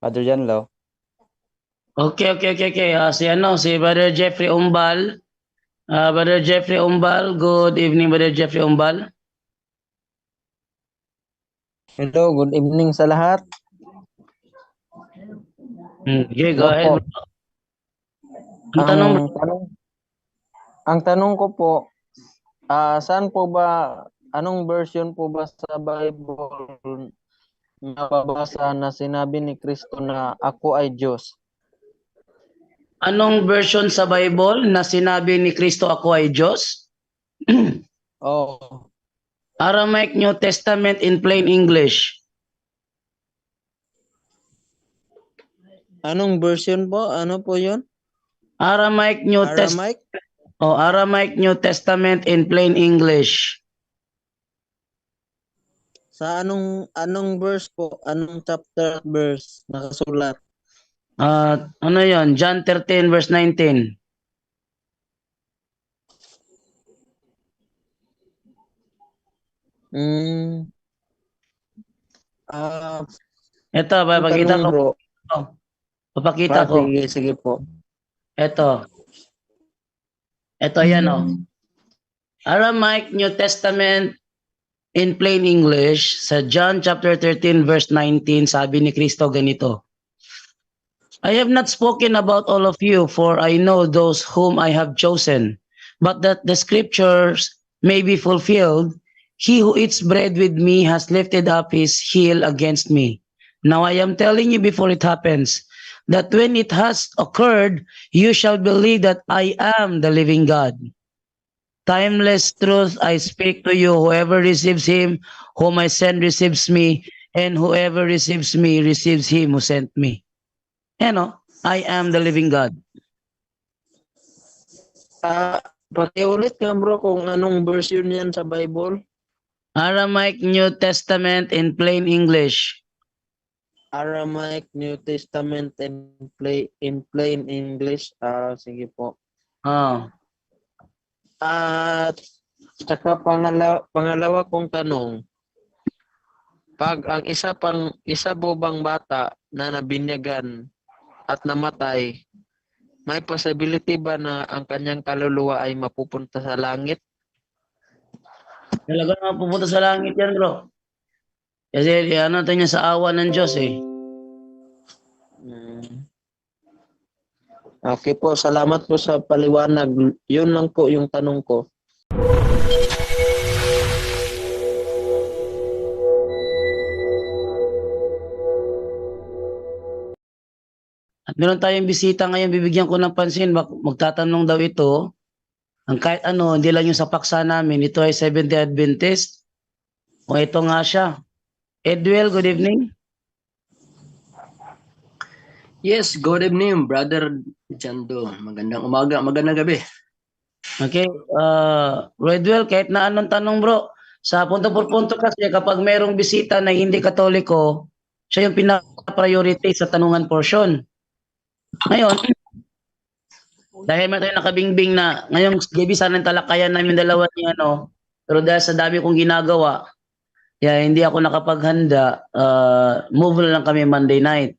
Father Janlo. Okay. Si Brother Jeffrey Umbal. Brother Jeffrey Umbal, good evening, Brother Jeffrey Umbal. Hello, good evening sa lahat. Okay, go Hello ahead. po. Ang Ang tanong, tanong, ang tanong ko po, saan po ba, anong version po ba sa Bible nababasa na sinabi ni Kristo na ako ay Diyos? anong version sa Bible na sinabi ni Kristo ako ay Diyos? Oh, Aramaic New Testament in plain English. anong version po? Ano po yun? Aramaic New Aramaic? Aramaic New Testament in plain English. Sa anong verse po? Anong chapter at verse nakasulat? Ano yon? John 13 verse 19. Hmm, ah, Ito, ang tanong papakita ko. bro. Papakita ko. Sige po. Ito. Ito yan, oh. Aramaic New Testament in plain English, sa John chapter 13 verse 19, sabi ni Kristo ganito, I have not spoken about all of you, for I know those whom I have chosen, but that the scriptures may be fulfilled, he who eats bread with me has lifted up his heel against me. Now I am telling you before it happens, that when it has occurred, you shall believe that I am the living God. Timeless truth I speak to you, whoever receives him, whom I send receives me, and whoever receives me receives him who sent me. I am the living God. Pakiulit nga bro kung anong version yan sa Bible. Aramaic New Testament in plain English. Aramaic New Testament in plain English. Sige po. At saka pangalawa kong tanong, pag ang isa po bang bata na nabinyagan at namatay, may possibility ba na ang kanyang kaluluwa ay mapupunta sa langit? Talaga naman pupunta sa langit yan, bro. Kasi ano tayo niya sa awa ng Diyos eh. Okay po, salamat po sa paliwanag. Yun lang po yung tanong ko. At meron tayong bisita ngayon, bibigyan ko ng pansin, magtatanong daw ito, ang kahit ano, hindi lang yung sa paksa namin, ito ay Seventh-day Adventist, o ito nga siya. Edwell, good evening. Yes, good evening, Brother Jando. Magandang umaga, magandang gabi. Okay, Redwell, kahit na anong tanong bro, sa punto por punto kasi kapag merong bisita na hindi katoliko, siya yung pina-priority sa tanungan portion. Ngayon, dahil may tayo nakabingbing na, ngayong gabi sana talakayan namin dalawa ni ano, pero dahil sa dami kong ginagawa, hindi ako nakapaghanda, move na lang kami Monday night.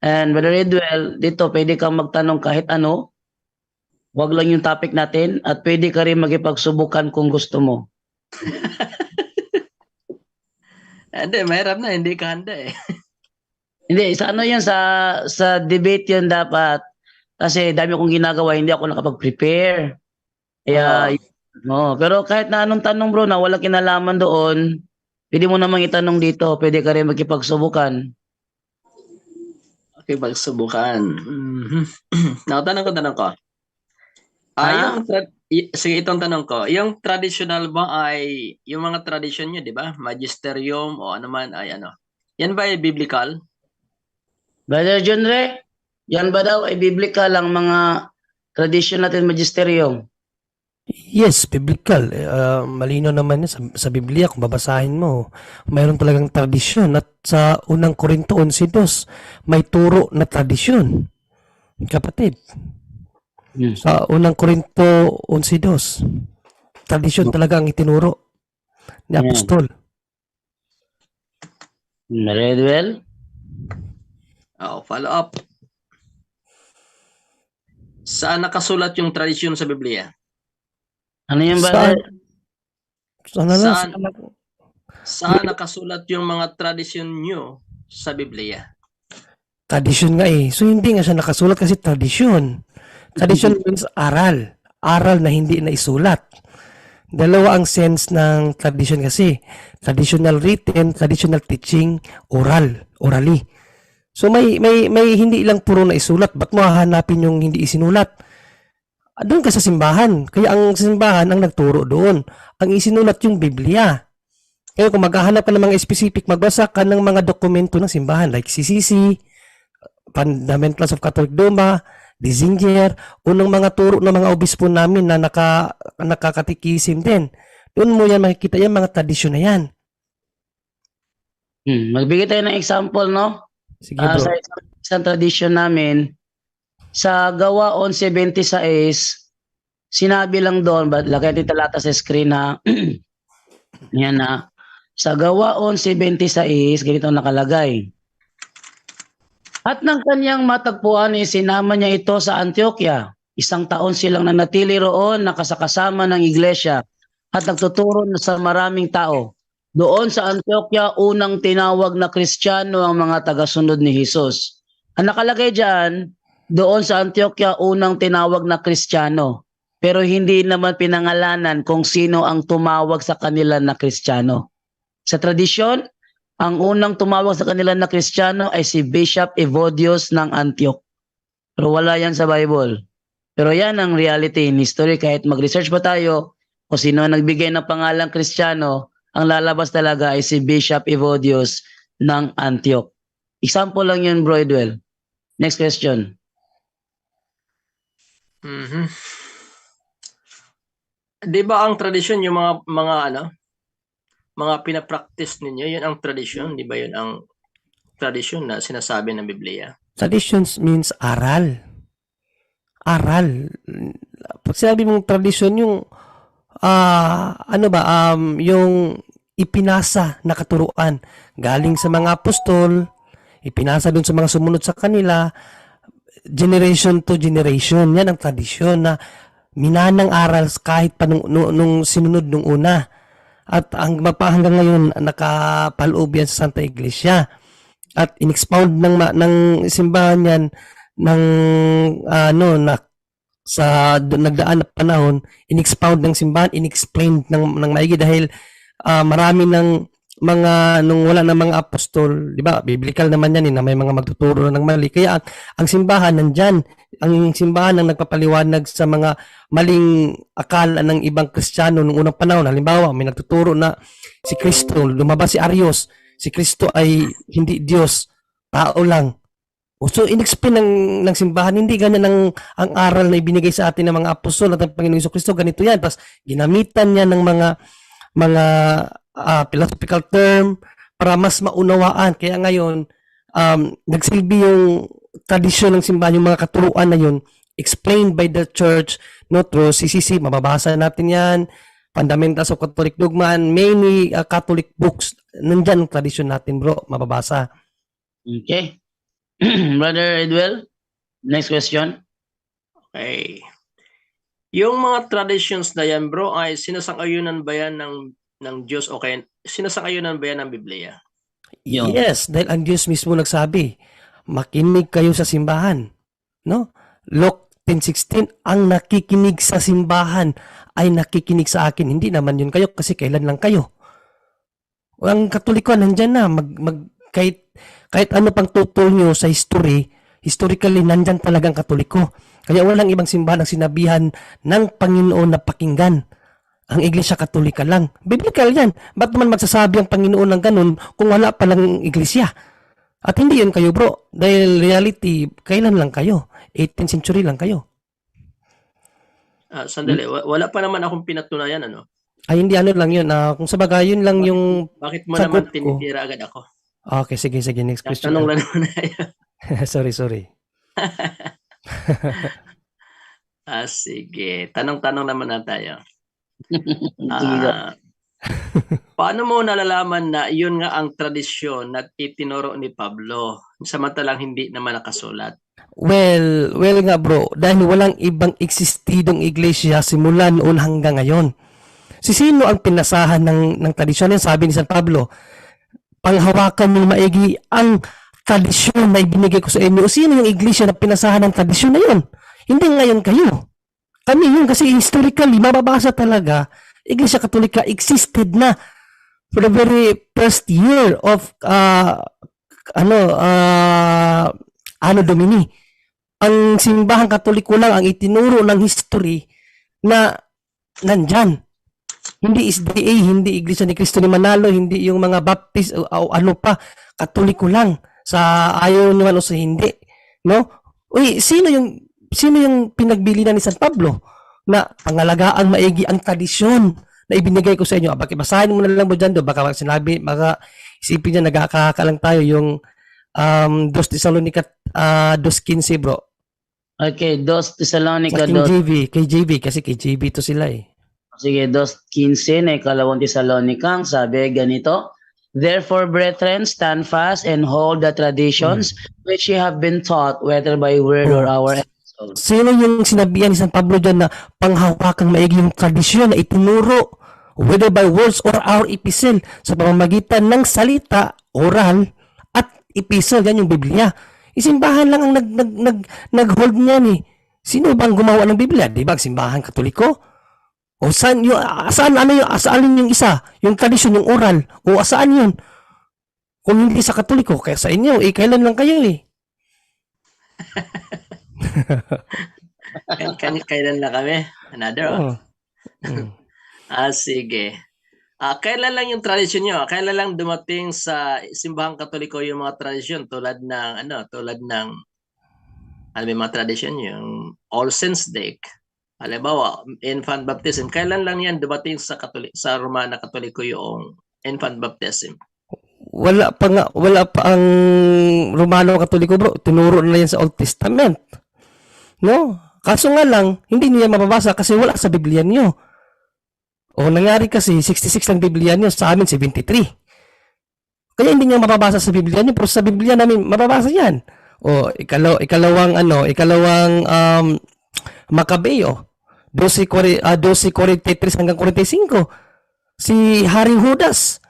And Brother Redwell, dito pwede kang magtanong kahit ano, wag lang yung topic natin at pwede ka rin magipagsubukan kung gusto mo. Hindi, mahirap na, hindi ka handa eh. Hindi, sa ano yan, sa debate yun dapat. Kasi dami kong ginagawa, hindi ako nakapag-prepare. Kaya, pero kahit na anong tanong bro na wala kinalaman doon, pwede mo namang itanong dito, pwede ka rin magkipagsubukan. Okay, pagsubukan. Tanong ko. Sige, itong tanong ko. Yung traditional ba ay, yung mga tradisyon nyo, di ba? Magisterium o ano man ay ano. Yan ba ay biblical? Brother Junre, yan ba daw ay biblical ang mga tradisyon natin magisterium? Yes, biblical. Malino naman yan sa Biblia kung babasahin mo. Mayroon talagang tradisyon at sa unang Korinto 11:2 may turo na tradisyon. Kapatid. Sa unang Korinto 11:2 tradisyon talaga ang itinuro ni Apostol. Redwell? Follow up. Saan nakasulat yung tradisyon sa Biblia? Ano yung Saan? brother? Sana lang, Saan? sana. Saan nakasulat yung mga tradisyon nyo sa Biblia? Tradisyon nga eh. So hindi nga siya nakasulat kasi tradisyon. Tradition means aral. Aral na hindi na isulat. Dalawa ang sense ng tradition kasi. Traditional written, traditional teaching, oral, orally. So may hindi lang puro na isulat. Ba't mo hahanapin yung hindi isinulat? Doon ka sa simbahan. Kaya ang simbahan ang nagturo doon. Ang isinulat yung Biblia. Kaya kung maghahanap ka ng mga specific, magbasa ka ng mga dokumento ng simbahan like CCC, Fundamentals of Catholic Dogma, Dizinger, unang mga turo ng mga obispo namin na nakakatikisim din. Doon mo yan makikita yung mga tradisyon na yan. Magbigay tayo ng example, no? Sige bro. Sa isang tradisyon namin, sa Gawa 11:26, sinabi lang doon, lagay natin talata sa screen na, yan na, sa Gawa 11:26, ganito nakalagay. At nang kanyang matagpuan, sinama niya ito sa Antioquia. 1 taon silang nanatili roon, nakasakasama ng iglesia at nagtuturo sa maraming tao. Doon sa Antioquia, unang tinawag na Kristiyano ang mga tagasunod ni Jesus. Ang nakalagay dyan, doon sa Antioquia, unang tinawag na Kristiyano. Pero hindi naman pinangalanan kung sino ang tumawag sa kanila na Kristiyano. Sa tradisyon, ang unang tumawag sa kanila na Kristiyano ay si Bishop Evodios ng Antioch. Pero wala yan sa Bible. Pero yan ang reality in history. Kahit mag-research pa tayo kung sino ang nagbigay ng pangalang Kristiyano, ang lalabas talaga ay si Bishop Evodios ng Antioch. Example lang yun, Bro Edwell. Next question. Di ba ang tradisyon yung mga pinapractice ninyo, yun ang tradisyon, di ba yun ang tradisyon na sinasabi ng Biblia? Traditions means aral. Aral. Pag sinabi mong tradisyon, yung yung ipinasa na katuruan galing sa mga apostol, ipinasa dun sa mga sumunod sa kanila, generation to generation. Yan ang tradisyon na minanang aral kahit pa nung sinunod nung una. At hanggang ngayon nakapaloob yan sa Santa Iglesia. At in-expound ng simbahan yan sa nagdaan na panahon, in-expound ng simbahan, in-explain ng maigi dahil marami ng mga nung wala na mga apostol, di ba? Biblical naman yan na may mga magtuturo ng mali. Kaya ang simbahan nandyan, ang simbahan ang nagpapaliwanag sa mga maling akala ng ibang Kristiyano noong unang panahon. Halimbawa, may nagtuturo na si Kristo, lumabas si Arios, si Kristo ay hindi Diyos, tao lang. So, in-explain ng simbahan, hindi ganyan ang aral na ibinigay sa atin ng mga apostol at ng Panginoong Kristo, ganito yan. Tapos, ginamitan niya ng mga philosophical term para mas maunawaan. Kaya ngayon, nagsilbi yung tradisyon ng simbahan, yung mga katuruan na yun, explained by the church, no, through CCC, mababasa natin yan, Fundamentals of Catholic Dogma, and many Catholic books. Nandyan ang tradisyon natin, bro, mababasa. Okay. Brother Edwell, next question. Okay. Yung mga traditions na yan, bro, ay sinasang-ayunan ba yan ng Diyos o kaya sinasang-ayunan ba yan ng Biblia? Yes, dahil ang Diyos mismo nagsabi, makinig kayo sa simbahan. No? Luke 10:16, ang nakikinig sa simbahan ay nakikinig sa akin. Hindi naman yun kayo kasi kailan lang kayo. Ang Katoliko nandyan na, kahit ano pang tutol nyo sa historically nandyan talagang Katoliko. Kaya walang ibang simbahan ang sinabihan ng Panginoon na pakinggan. Ang Iglesia Katolika lang. Biblical yan. Ba't naman magsasabi ang Panginoon ng ganun kung wala palang Iglesia? At hindi yun kayo, bro. Dahil reality, kailan lang kayo? 18th century lang kayo. Sandali, wala pa naman akong pinatunayan, ano? Ay, hindi ano lang yun. Kung sa bagay, yun lang yung Bakit mo sagot naman tinitira agad ako? Okay, sige. Next question. Tanong lang naman na yan. sorry. Sige. Tanong-tanong naman na tayo. Sige. Paano mo nalalaman na yun nga ang tradisyon na itinuro ni Pablo, samantalang hindi naman nakasulat? Well nga bro, dahil walang ibang eksistidong iglesia simula noon hanggang ngayon. Sino ang pinasahan ng tradisyon? Yan sabi ni San Pablo, panghawakan mo maigi ang tradisyon na ibinigay ko sa inyo. Sino yung iglesia na pinasahan ng tradisyon na yun? Hindi ngayon kayo. Kami yun kasi historically, mababasa talaga, Iglesia Katolika existed na for the very first year of Anno Domini. Ang simbahang Katoliko lang ang itinuro ng history na nandyan. Hindi SDA, hindi Iglesia ni Cristo ni Manalo, hindi yung mga Baptist o ano pa, Katoliko lang sa ayaw nyo ano sa hindi, no? Uy, sino yung pinagbilinan ni San Pablo na pangalagaan maigi ang tradisyon na ibinigay ko sa inyo? Bakit basahin mo na lang mo dyan do, baka sinabi, baka isipin niya nagkakaka lang tayo yung 2 Thessalonica 2:15 bro. Okay, 2 Thessalonica Sa KJV kasi KJV to sila eh. Sige, 2:15 na ikalawang Thessalonica, sabi ganito, therefore, brethren, stand fast and hold the traditions which ye have been taught, whether by word or our episode. Sino yung sinabihan ni San Pablo dyan na panghawakang maigi yung tradisyon na itinuro, whether by words or our epistle, sa pamamagitan ng salita, oral, at epistle, yan yung Biblia. Isimbahan lang ang nag-hold niyan eh. Sino bang gumawa ng Biblia? Di ba? Simbahan Katoliko? O saan yung isa? Yung tradisyon, yung oral? O saan yun? Kung hindi sa Katoliko, kaya sa inyo, kailan lang kayo eh? Kailan lang kami? Another? Oo. Sige. Kailan lang yung tradisyon nyo? Kailan lang dumating sa simbahang Katoliko yung mga tradisyon tulad ng may mga tradisyon yung All Saints Day. Halimbawa, infant baptism. Kailan lang yan dumating sa Romana Katoliko yung infant baptism? Wala pa ang Romano Katoliko bro. Tinuro na yan sa Old Testament. No? Kaso nga lang, hindi niyo yan mababasa kasi wala sa Biblia niyo. O nangyari kasi 66 ang Biblia niyo, sa amin 73. Kaya hindi niyo mababasa sa Biblia niyo, pero sa Biblia namin mababasa yan. O ikalawang Makabeo 12:43 hanggang 45. Si Haring Judas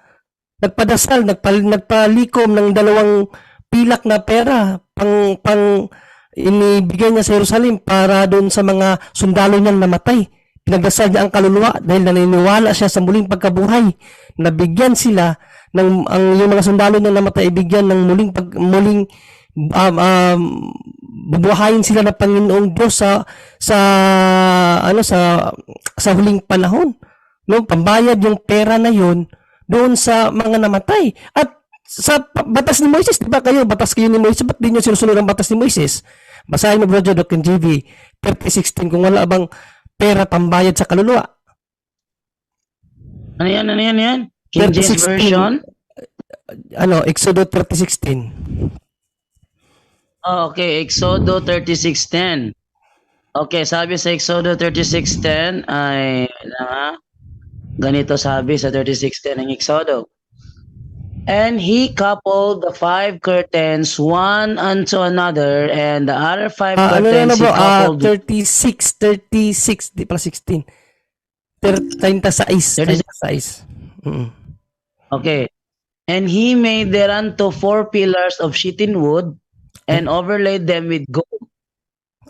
nagpadasal, nagpalikom ng 2 pilak na pera pang inibigay niya sa Jerusalem para doon sa mga sundalo niyang namatay. Pinagdasal niya ang kaluluwa dahil naniniwala siya sa muling pagkabuhay. Nabigyan sila yung mga sundalo niyang namatay, ibigyan ng muling bubuhayin sila ng Panginoong Diyos sa huling panahon. No, pambayad yung pera na yon doon sa mga namatay. At sa batas ni Moises, di ba batas kayo ni Moises, ba't di nyo sinusunod ang batas ni Moises? Basahin mo bro, Doc NGV 30:16, kung wala bang pera pambayad sa kaluluwa. Ano yan? King James 30:16. Version? Exodus 30:16. Okay, Exodo 36:10. Okay, sabi sa Exodo 36:10 ay ganito sabi sa 36:10 ng Exodo. And he coupled the 5 curtains one unto another, and the other 5 curtains he coupled. 36, di pala 16. 36. Okay. And he made thereunto 4 pillars of shittim wood, and overlaid them with gold.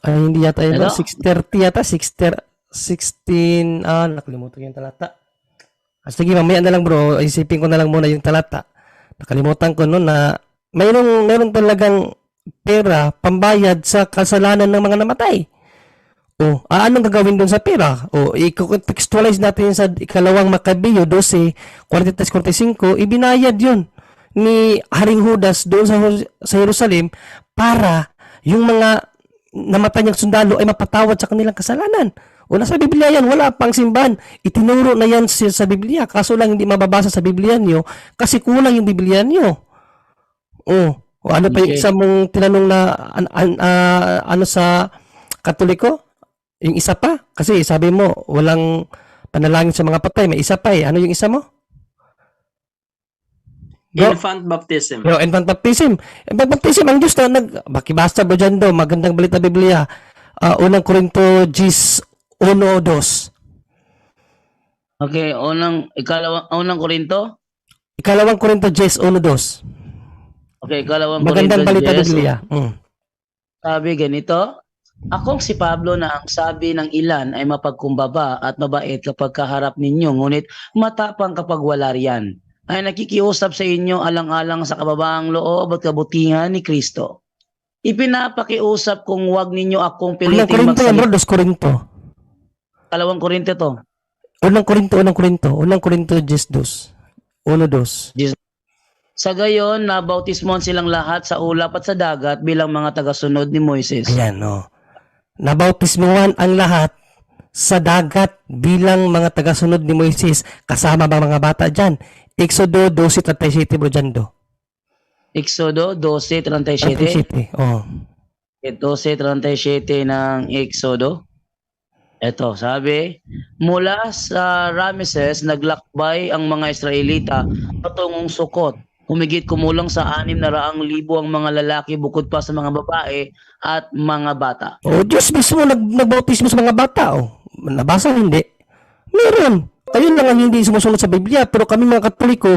Ay, hindi yata yun. Ano? 6:30 yata. 16. Nakalimutan yung talata. Sige, mamaya na lang bro. Isipin ko na lang muna yung talata. Nakalimutan ko noon na mayroon talagang pera pambayad sa kasalanan ng mga namatay. Anong gagawin doon sa pera? I-contextualize natin sa ikalawang Makabeo 12:43-45, ibinayad yun ni Haring Judas doon sa Jerusalem para yung mga namatay niyang sundalo ay mapatawad sa kanilang kasalanan. Nasa Biblia yan, wala pang simbahan. Itinuro na yan sa Biblia. Kaso lang hindi mababasa sa Biblia niyo kasi kulang yung Biblia niyo. Ano pa yung isa mong tinanong na sa Katoliko? Yung isa pa? Kasi sabi mo, walang panalangin sa mga patay. May isa pa eh. Ano yung isa mo? Go. Infant baptism. Yo, infant baptism. Infant baptism, ang Diyos na bakibasa bro dyan do, magandang balita Biblia. Unang Korinto 10:1-2. Okay, unang Korinto? Ikalawang Korinto 10:1-2. Okay, ikalawang Magandang Korinto balita 10. Biblia. Sabi ganito, akong si Pablo na ang sabi ng ilan ay mapagkumbaba at mabait kapag kaharap ninyo, ngunit matapang kapag wala riyan. Ay nakikiusap sa inyo alang-alang sa kababaang loob at kabutihan ni Kristo. Ipinapakiusap kung huwag ninyo akong Unang piliting Korinto yan bro, magsalita. 2 Korinto. Kalawang Korinto to. Unang Korinto 10:2. 1-2. Sa gayon, nabautismon silang lahat sa ulap at sa dagat bilang mga tagasunod ni Moises. Ayan, no. Nabautismuhan ang lahat sa dagat bilang mga tagasunod ni Moises. Kasama ba mga bata dyan? Exodo 12:37 bro dyan do. Exodo 12:37. 37. Oh. 12:37 ng Exodo. Ito, sabi, mula sa Rameses, naglakbay ang mga Israelita patungong Sukot. Humigit kumulang sa 600,000 ang mga lalaki bukod pa sa mga babae at mga bata. Oh, Diyos mismo nagbautismo sa mga bata. Oh. Nabasa hindi? Meron. Ayun lang ang hindi sumusunod sa Biblia. Pero kami mga Katoliko,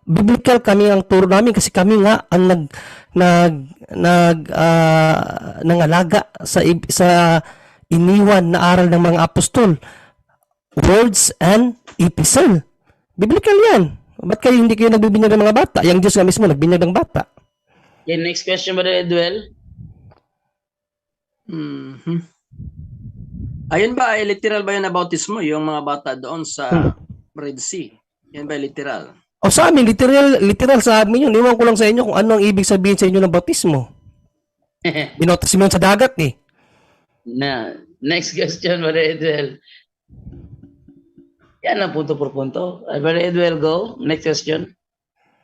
biblical kami ang turo namin kasi kami nga ang nangalaga sa iniwan na aral ng mga apostol. Words and epistle. Biblical yan. Ba't hindi kayo nagbibinyag ng mga bata? Yang Diyos nga mismo nagbinyag ng bata. Okay, next question, Brother Edwell. Ayun ba, ay literal ba yun na bautismo? Yung mga bata doon sa Red Sea. Yan ba literal? O sa amin, literal sa amin yun. Iwan ko lang sa inyo kung ano ang ibig sabihin sa inyo ng bautismo. Binautismo yun sa dagat eh. Next question, Brother Edwell. Yan ang punto por punto. Brother Edwell, go. Next question.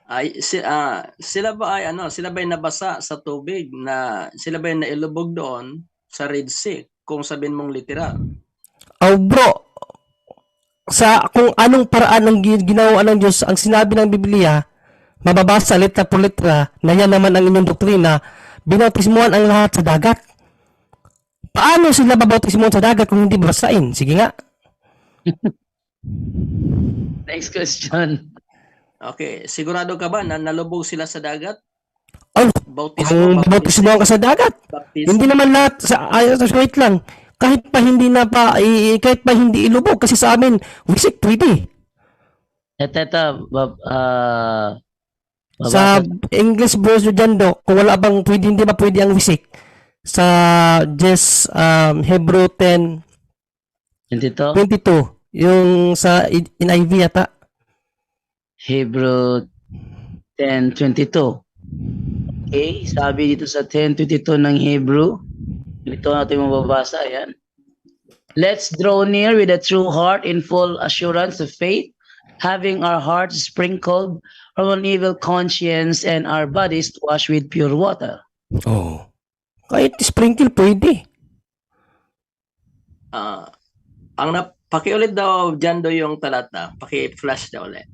Ay sila ba ay nabasa sa tubig na sila ba ay nailubog doon sa Red Sea kung sabihin mong literal? Oh bro, sa kung anong paraan ng ginawa ng Diyos, ang sinabi ng Biblia, mababasa letra por letra, na yan naman ang inyong doktrina, binautismuhan ang lahat sa dagat. Paano sila babautismuhan sa dagat kung hindi basahin? Sige nga. Next question. Okay, sigurado ka ba na nalubog sila sa dagat? Oh, Bautismo, kung babautismuhan ka sa dagat, hindi naman lahat wait lang. Kahit pa hindi ilubog kasi sa amin, wisik pwede. Sa English version dyan do, kung wala bang pwede, hindi ba pwede ang wisik? Sa Hebrew 10:22, yung sa NIV yata. Hebrew 10:22. Okay, sabi dito sa 10:22 ng Hebrew, ito natin mababasa, yan. Let's draw near with a true heart in full assurance of faith, having our hearts sprinkled from an evil conscience and our bodies washed with pure water. Oh. Kahit sprinkle pwede. Pakiulit daw dyan do yung talata. Paki-flash daw ulit.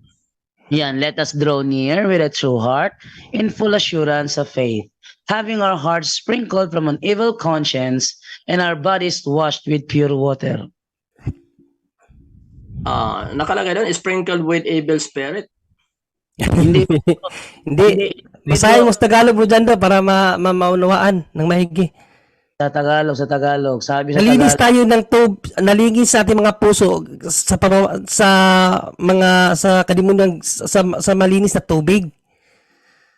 Yan, let us draw near with a true heart in full assurance of faith, having our hearts sprinkled from an evil conscience and our bodies washed with pure water. Nakalagay doon, sprinkled with evil spirit. Hindi. Basahin mo sa Tagalog mo dyan do para maunawaan ng mahigi. Sa Tagalog. Sabi sa Nalinis Tagalog. tayo ng nalinis sa ating mga puso sa kalimutan sa malinis na tubig.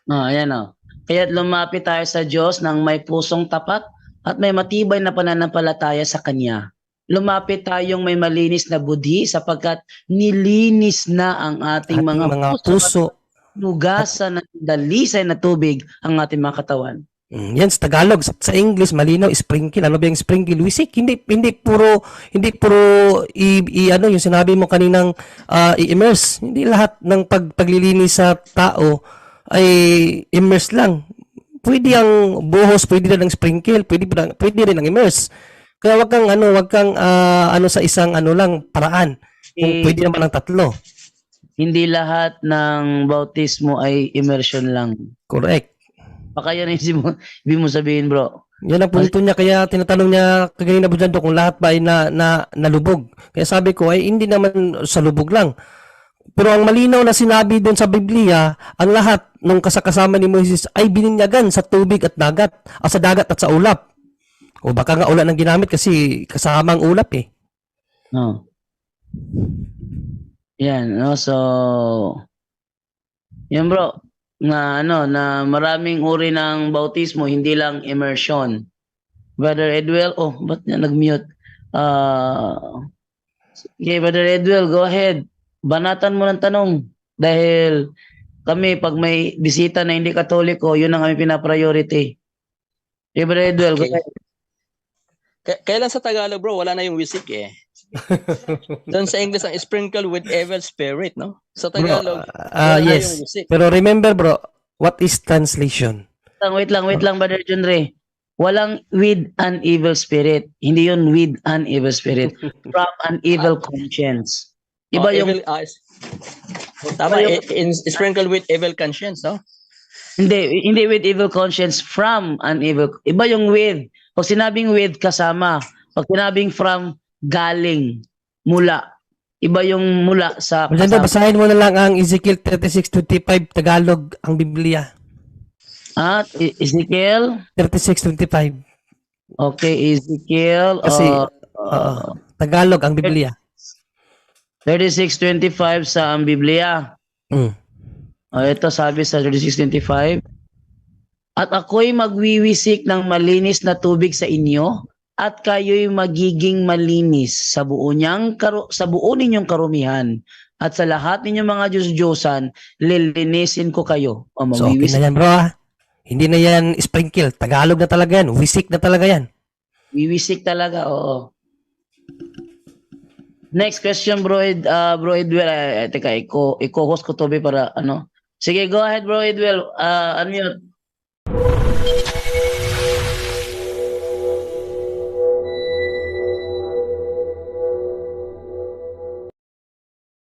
Ayan o. Kaya't lumapit tayo sa Diyos ng may pusong tapat at may matibay na pananampalataya sa Kanya. Lumapit tayong may malinis na budhi sapagkat nilinis na ang ating mga puso. Nugasan ng dalisay na tubig ang ating mga katawan. Yan sa Tagalog. Sa English malinaw, sprinkle. Ano ba yung sprinkle? Wisik, hindi puro yung sinabi mo kaninang i-immerse. Hindi lahat ng paglilinis sa tao ay immerse lang. Pwede ang buhos, pwede rin ang sprinkle, pwede rin ang immerse. Kaya wag kang sa isang lang paraan. Kung pwede naman ang tatlo. hindi lahat ng bautismo ay immersion lang. Correct. Baka yan yung ibig mo sabihin, bro. Yan ang punto niya, kaya tinatanong niya kanina po dyan kung lahat ba ay nalubog. Kaya sabi ko ay hindi naman sa lubog lang. Pero ang malinaw na sinabi doon sa Biblia, ang lahat ng kasakasama ni Moises ay bininyagan sa tubig at dagat, sa dagat at sa ulap. O baka nga ulan ang ginamit kasi kasama ang ulap eh. No. Yan, no? So, yan bro, na na maraming uri ng bautismo, hindi lang immersion. Brother Edwell, ba't niya nag-mute? Okay, Brother Edwell, go ahead. Banatan mo ng tanong. Dahil kami, pag may bisita na hindi katoliko, yun ang kami pinapriority. Okay, Brother Edwell, go Okay. ahead. Kailan sa Tagalog, bro, wala na yung wisik eh. Doon sa English, ang sprinkle with evil spirit, no? Sa Tagalog, wala na Yes. yung wisik. Pero remember bro, what is translation? Wait lang, Brother John Ray. Walang with an evil spirit. Hindi yun with an evil spirit. From an evil conscience. Iba yung... Tama, sprinkle with evil conscience, no? Hindi with evil conscience, from an evil. Iba yung with. Pag sinabing with, kasama. Pag sinabing from, galing. Mula. Iba yung mula sa Maganda, kasama. basahin mo na lang ang Ezekiel 36:25 Tagalog, ang Biblia. Ezekiel. 36:25. Okay, Ezekiel. Kasi, Tagalog, ang Biblia. 36:25 sa ang Biblia. Mm. Ito sabi sa 36:25. At ako'y magwiwisik ng malinis na tubig sa inyo, at kayo'y magiging malinis sa buo ninyong karumihan, at sa lahat ninyong mga Diyos-Diyosan, lilinisin ko kayo. So, okay na yan bro ah. Hindi na yan sprinkle. Tagalog na talaga yan. Wisik na talaga yan. Wiwisik talaga, oo. Next question, bro Edwell. Teka, i-co-host ko to para ano. Sige, go ahead, bro Edwell. Unmute.